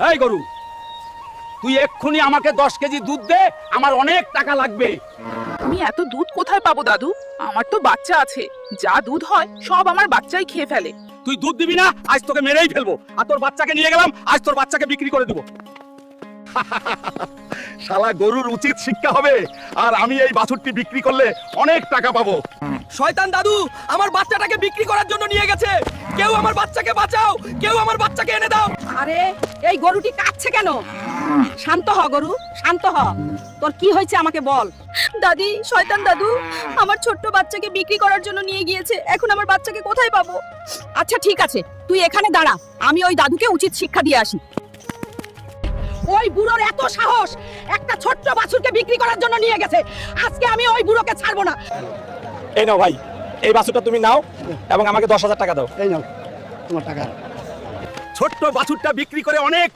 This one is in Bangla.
এই গরু, তুই এক্ষুনি আমাকে 10 কেজি দুধ দে, আমার অনেক টাকা লাগবে। আমি এত দুধ কোথায় পাবো দাদু? আমার তো বাচ্চা আছে, যা দুধ হয় সব আমার বাচ্চাই খেয়ে ফেলে। তুই দুধ দিবি না, আজ তোকে মেরেই ফেলবো। আর তোর বাচ্চাকে নিয়ে গেলাম, আজ তোর বাচ্চাকে বিক্রি করে দেবো। শালা গরুর উচিত শিক্ষা হবে, আর আমি এই বাছুরটি বিক্রি করলে অনেক টাকা পাবো। শয়তান দাদু আমার বাচ্চাটাকে বিক্রি করার জন্য নিয়ে গেছে। কেউ আমার বাচ্চাকে বাঁচাও, কেউ আমার বাচ্চাকে এনে দাও। আরে এই গরুটি কাঁদছে কেন? শান্ত হ গরু, শান্ত হ। তোর কি হয়েছে আমাকে বল। দাদি, শয়তান দাদু আমার ছোট্ট বাচ্চাকে বিক্রি করার জন্য নিয়ে গিয়েছে। এখন আমার বাচ্চাকে কোথায় পাবো? আচ্ছা ঠিক আছে, তুই এখানে দাঁড়া, আমি ওই দাদুকে উচিত শিক্ষা দিয়ে আসি। ওই বুড়োর এত সাহস, একটা ছোট্ট বাছুরকে বিক্রি করার জন্য নিয়ে গেছে। আজকে আমি ওই বুড়োকে ছাড়বো না। এই নাও ভাই, এই বাছুরটা তুমি নাও এবং আমাকে 10,000 টাকা দাও। এই নাও তোমার টাকা। ছোট্ট বাছুরটা বিক্রি করে অনেক